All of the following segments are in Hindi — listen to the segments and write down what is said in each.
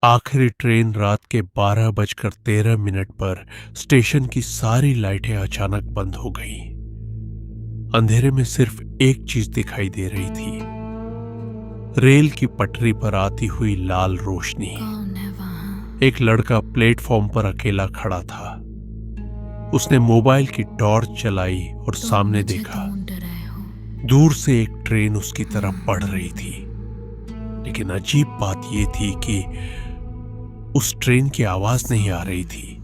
आखिरी ट्रेन रात के 12:13 पर स्टेशन की सारी लाइटें अचानक बंद हो गईं। अंधेरे में सिर्फ एक चीज दिखाई दे रही थी, रेल की पटरी पर आती हुई लाल रोशनी। कौन है वहाँ? एक लड़का प्लेटफॉर्म पर अकेला खड़ा था। उसने मोबाइल की टॉर्च चलाई और तुम सामने मुझे देखा। ढूंढ रहे हो? दूर से एक ट्रेन उसकी तरफ बढ़ रही थी, लेकिन अजीब बात यह थी कि उस ट्रेन की आवाज नहीं आ रही थी,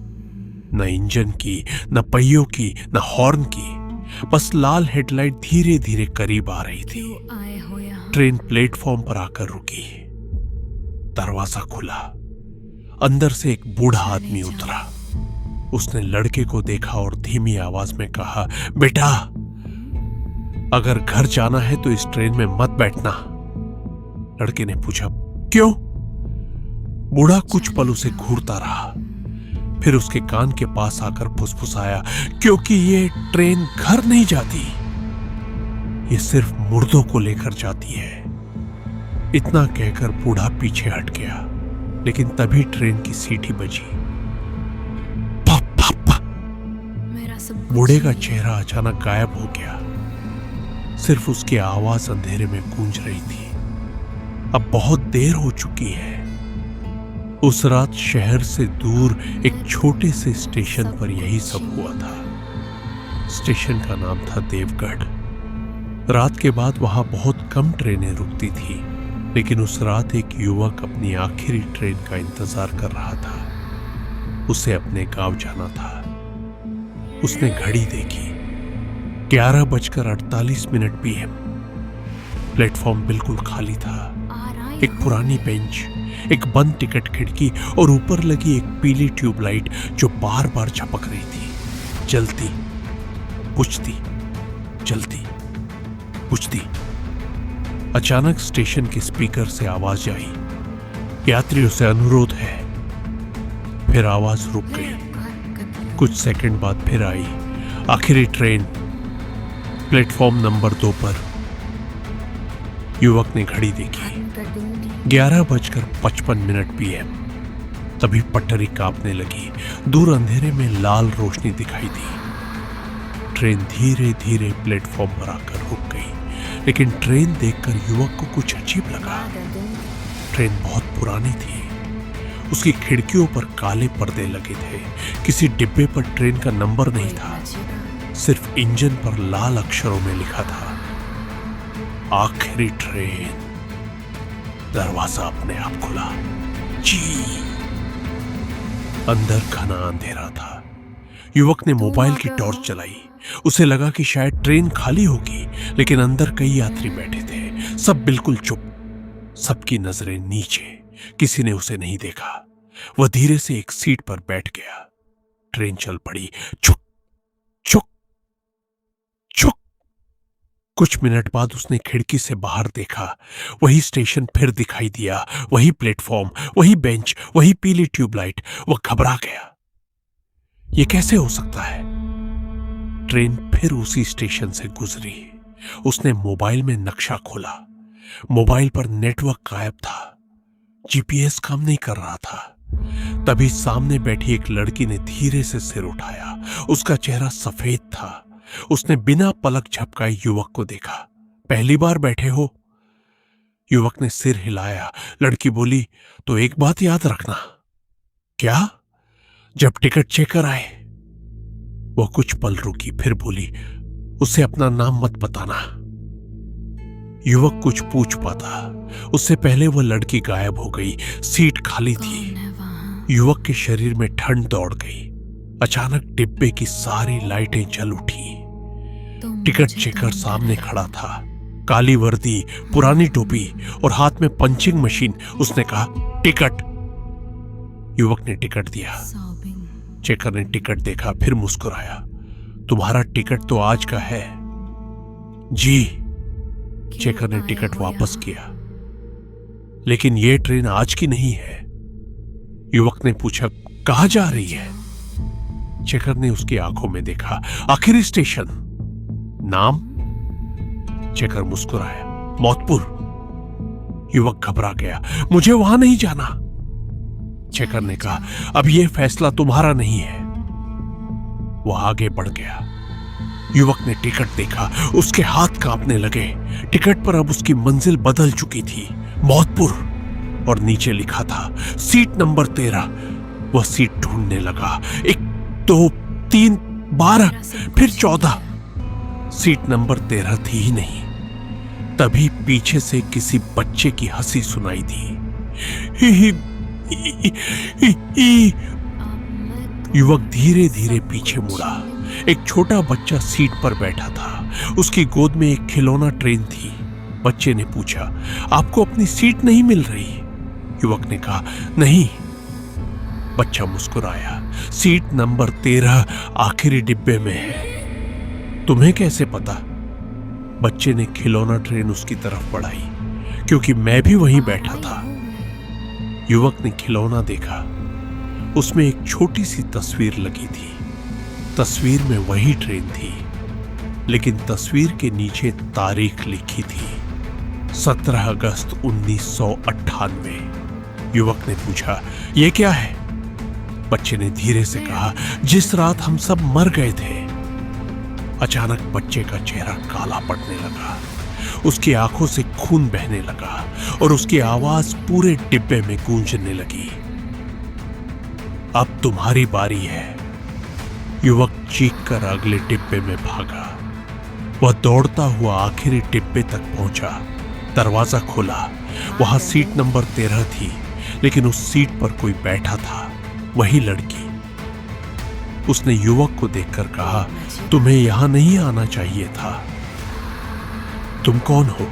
न इंजन की, न पहियों की, न हॉर्न की। बस लाल हेडलाइट धीरे धीरे करीब आ रही थी। क्यों आए हो यहाँ? ट्रेन प्लेटफॉर्म पर आकर रुकी। दरवाजा खुला। अंदर से एक बूढ़ा आदमी उतरा। उसने लड़के को देखा और धीमी आवाज में कहा, बेटा, अगर घर जाना है तो इस ट्रेन में मत बैठना। लड़के ने पूछा, क्यों? बूढ़ा कुछ पल उसे घूरता रहा, फिर उसके कान के पास आकर फुसफुसाया, क्योंकि ये ट्रेन घर नहीं जाती, ये सिर्फ मुर्दों को लेकर जाती है। इतना कहकर बूढ़ा पीछे हट गया, लेकिन तभी ट्रेन की सीटी बजी। पप पप पप। मेरा सब बूढ़े का चेहरा अचानक गायब हो गया। सिर्फ उसकी आवाज अंधेरे में गूंज रही थी। अब बहुत देर हो चुकी है। उस रात शहर से दूर एक छोटे से स्टेशन पर यही सब हुआ था। स्टेशन का नाम था देवगढ़। रात के बाद वहां बहुत कम ट्रेनें रुकती थी, लेकिन उस रात एक युवक अपनी आखिरी ट्रेन का इंतजार कर रहा था। उसे अपने गांव जाना था। उसने घड़ी देखी, 11:48 PM। प्लेटफॉर्म बिल्कुल खाली था। एक पुरानी बेंच, एक बंद टिकट खिड़की और ऊपर लगी एक पीली ट्यूबलाइट जो बार बार झपक रही थी। जलती, बुझती, जलती, बुझती। अचानक स्टेशन के स्पीकर से आवाज आई, यात्रियों से अनुरोध है। फिर आवाज रुक गई। कुछ सेकंड बाद फिर आई, आखिरी ट्रेन प्लेटफॉर्म नंबर 2 पर। युवक ने घड़ी देखी, 11:55 PM। तभी पटरी कांपने लगी। दूर अंधेरे में लाल रोशनी दिखाई दी। ट्रेन धीरे धीरे प्लेटफॉर्म पर आकर रुक गई, लेकिन ट्रेन देखकर युवक को कुछ अजीब लगा। ट्रेन बहुत पुरानी थी। उसकी खिड़कियों पर काले पर्दे लगे थे। किसी डिब्बे पर ट्रेन का नंबर नहीं था, सिर्फ इंजन पर लाल अक्षरों में लिखा था, आखिरी ट्रेन। दरवाजा अपने आप खुला। जी। अंदर घना अंधेरा था। युवक ने मोबाइल की टॉर्च चलाई। उसे लगा कि शायद ट्रेन खाली होगी, लेकिन अंदर कई यात्री बैठे थे, सब बिल्कुल चुप, सबकी नजरें नीचे। किसी ने उसे नहीं देखा। वह धीरे से एक सीट पर बैठ गया। ट्रेन चल पड़ी। छुक छुक छुक। कुछ मिनट बाद उसने खिड़की से बाहर देखा। वही स्टेशन फिर दिखाई दिया, वही प्लेटफॉर्म, वही बेंच, वही पीली ट्यूबलाइट। वह घबरा गया। यह कैसे हो सकता है? ट्रेन फिर उसी स्टेशन से गुजरी। उसने मोबाइल में नक्शा खोला। मोबाइल पर नेटवर्क गायब था। GPS काम नहीं कर रहा था। तभी सामने बैठी एक लड़की ने धीरे से सिर उठाया। उसका चेहरा सफेद था। उसने बिना पलक झपकाए युवक को देखा। पहली बार बैठे हो? युवक ने सिर हिलाया। लड़की बोली, तो एक बात याद रखना। क्या? जब टिकट चेकर आए। वह कुछ पल रुकी, फिर बोली, उसे अपना नाम मत बताना। युवक कुछ पूछ पाता, उससे पहले वह लड़की गायब हो गई। सीट खाली थी। युवक के शरीर में ठंड दौड़ गई। अचानक डिब्बे की सारी लाइटें जल उठी। टिकट चेकर सामने खड़ा था, काली वर्दी, पुरानी टोपी और हाथ में पंचिंग मशीन। उसने कहा, टिकट। युवक ने टिकट दिया। चेकर ने टिकट देखा, फिर मुस्कुराया, तुम्हारा टिकट तो आज का है। जी। चेकर ने टिकट वापस किया, लेकिन यह ट्रेन आज की नहीं है। युवक ने पूछा, कहां जा रही है? चेकर ने उसकी आंखों में देखा, आखिरी स्टेशन। नाम? चेकर मुस्कुराया, मौतपुर। युवक घबरा गया, मुझे वहां नहीं जाना। शेखर ने कहा, अब यह फैसला तुम्हारा नहीं है। वह आगे बढ़ गया। युवक ने टिकट देखा, उसके हाथ कांपने लगे। टिकट पर अब उसकी मंजिल बदल चुकी थी, मौतपुर, और नीचे लिखा था सीट नंबर 13। वह सीट ढूंढने लगा। 1 2 3 12 फिर 14। सीट नंबर 13 थी ही नहीं। तभी पीछे से किसी बच्चे की हंसी सुनाई दी। युवक धीरे धीरे पीछे मुड़ा। एक छोटा बच्चा सीट पर बैठा था। उसकी गोद में एक खिलौना ट्रेन थी। बच्चे ने पूछा, आपको अपनी सीट नहीं मिल रही? युवक ने कहा, नहीं। बच्चा मुस्कुराया। सीट नंबर 13 आखिरी डिब्बे में है। तुम्हें कैसे पता? बच्चे ने खिलौना ट्रेन उसकी तरफ बढ़ाई। क्योंकि मैं भी वहीं बैठा था। युवक ने खिलौना देखा। उसमें एक छोटी सी तस्वीर लगी थी। तस्वीर में वही ट्रेन थी, लेकिन तस्वीर के नीचे तारीख लिखी थी, 17 अगस्त 1998। युवक ने पूछा, यह क्या है? बच्चे ने धीरे से कहा, जिस रात हम सब मर गए थे। अचानक बच्चे का चेहरा काला पड़ने लगा। उसकी आंखों से खून बहने लगा और उसकी आवाज पूरे डिब्बे में गूंजने लगी। अब तुम्हारी बारी है। युवक चीखकर अगले डिब्बे में भागा। वह दौड़ता हुआ आखिरी डिब्बे तक पहुंचा। दरवाजा खोला। वहां सीट नंबर 13 थी, लेकिन उस सीट पर कोई बैठा था, वही लड़की। उसने युवक को देखकर कहा, तुम्हें यहां नहीं आना चाहिए था। तुम कौन हो?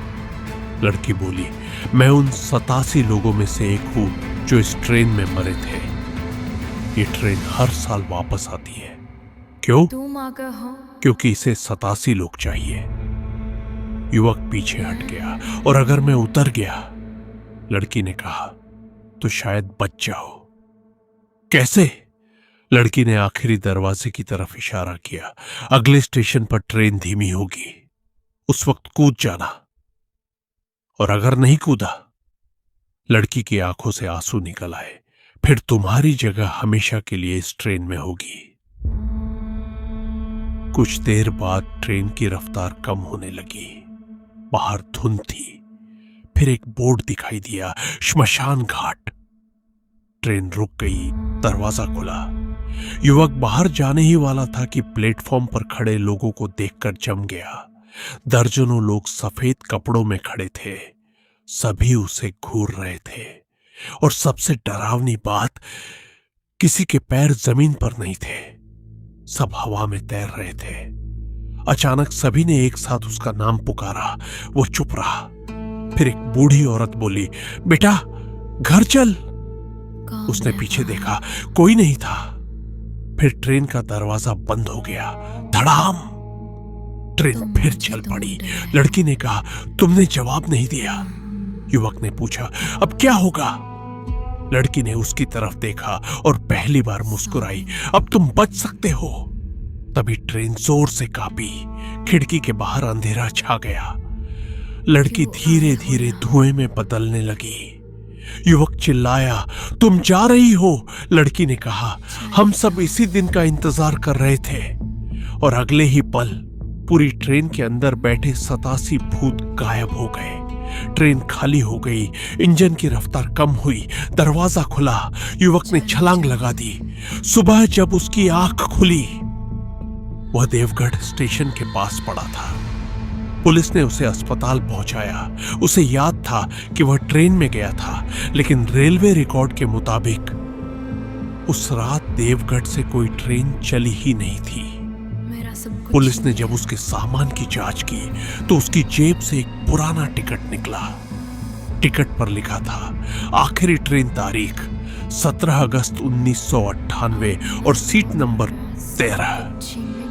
लड़की बोली, मैं उन 87 लोगों में से एक हूं जो इस ट्रेन में मरे थे। ये ट्रेन हर साल वापस आती है। क्यों? तुम आगे हो। क्योंकि इसे 87 लोग चाहिए। युवक पीछे हट गया। और अगर मैं उतर गया, लड़की ने कहा, तो शायद बच जाओ। कैसे? लड़की ने आखिरी दरवाजे की तरफ इशारा किया। अगले स्टेशन पर ट्रेन धीमी होगी, उस वक्त कूद जाना। और अगर नहीं कूदा? लड़की की आंखों से आंसू निकल आए। फिर तुम्हारी जगह हमेशा के लिए इस ट्रेन में होगी। कुछ देर बाद ट्रेन की रफ्तार कम होने लगी। बाहर धुंध थी। फिर एक बोर्ड दिखाई दिया, श्मशान घाट। ट्रेन रुक गई। दरवाजा खुला। युवक बाहर जाने ही वाला था कि प्लेटफॉर्म पर खड़े लोगों को देखकर जम गया। दर्जनों लोग सफेद कपड़ों में खड़े थे। सभी उसे घूर रहे थे। और सबसे डरावनी बात, किसी के पैर जमीन पर नहीं थे। सब हवा में तैर रहे थे। अचानक सभी ने एक साथ उसका नाम पुकारा। वो चुप रहा। फिर एक बूढ़ी औरत बोली, बेटा घर चल। उसने पीछे देखा, कोई नहीं था। फिर ट्रेन का दरवाजा बंद हो गया। धड़ाम। ट्रेन फिर चल पड़ी। लड़की ने कहा, तुमने जवाब नहीं दिया। युवक ने पूछा, अब क्या होगा? लड़की ने उसकी तरफ देखा और पहली बार मुस्कुराई। अब तुम बच सकते हो। तभी ट्रेन जोर से कांपी। खिड़की के बाहर अंधेरा छा गया। लड़की धीरे धीरे धुएं में बदलने लगी। युवक चिल्लाया, तुम जा रही हो? लड़की ने कहा, हम सब इसी दिन का इंतजार कर रहे थे। और अगले ही पल पूरी ट्रेन के अंदर बैठे 87 भूत गायब हो गए। ट्रेन खाली हो गई। इंजन की रफ्तार कम हुई। दरवाजा खुला। युवक ने छलांग लगा दी। सुबह जब उसकी आंख खुली, वह देवगढ़ स्टेशन के पास पड़ा था। पुलिस ने उसे अस्पताल पहुंचाया। उसे याद था कि वह ट्रेन में गया था, लेकिन रेलवे रिकॉर्ड के मुताबिक उस रात देवगढ़ से कोई ट्रेन चली ही नहीं थी। पुलिस ने जब उसके सामान की जांच की तो उसकी जेब से एक पुराना टिकट निकला। टिकट पर लिखा था आखिरी ट्रेन तारीख 17 अगस्त 1998 और सीट नंबर 13।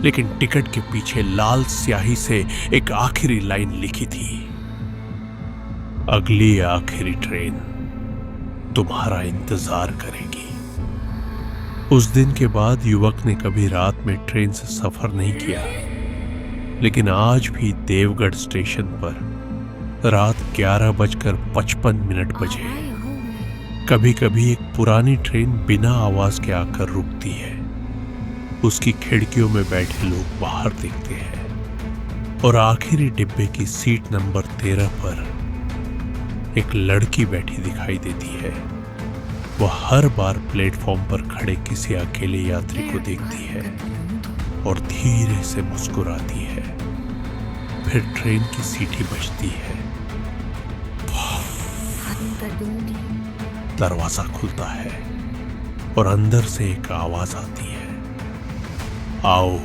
लेकिन टिकट के पीछे लाल स्याही से एक आखिरी लाइन लिखी थी, अगली आखिरी ट्रेन तुम्हारा इंतजार करेगी। उस दिन के बाद युवक ने कभी रात में ट्रेन से सफर नहीं किया, लेकिन आज भी देवगढ़ स्टेशन पर रात 11:55 बजे कभी कभी एक पुरानी ट्रेन बिना आवाज के आकर रुकती है। उसकी खिड़कियों में बैठे लोग बाहर देखते हैं और आखिरी डिब्बे की सीट नंबर 13 पर एक लड़की बैठी दिखाई देती है। वह हर बार प्लेटफॉर्म पर खड़े किसी अकेले यात्री को देखती है और धीरे से मुस्कुराती है। फिर ट्रेन की सीटी बजती है, दरवाजा खुलता है और अंदर से एक आवाज आती है, आओ,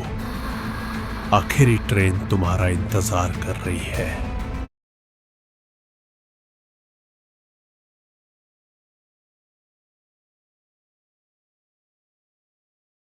आखिरी ट्रेन तुम्हारा इंतजार कर रही है।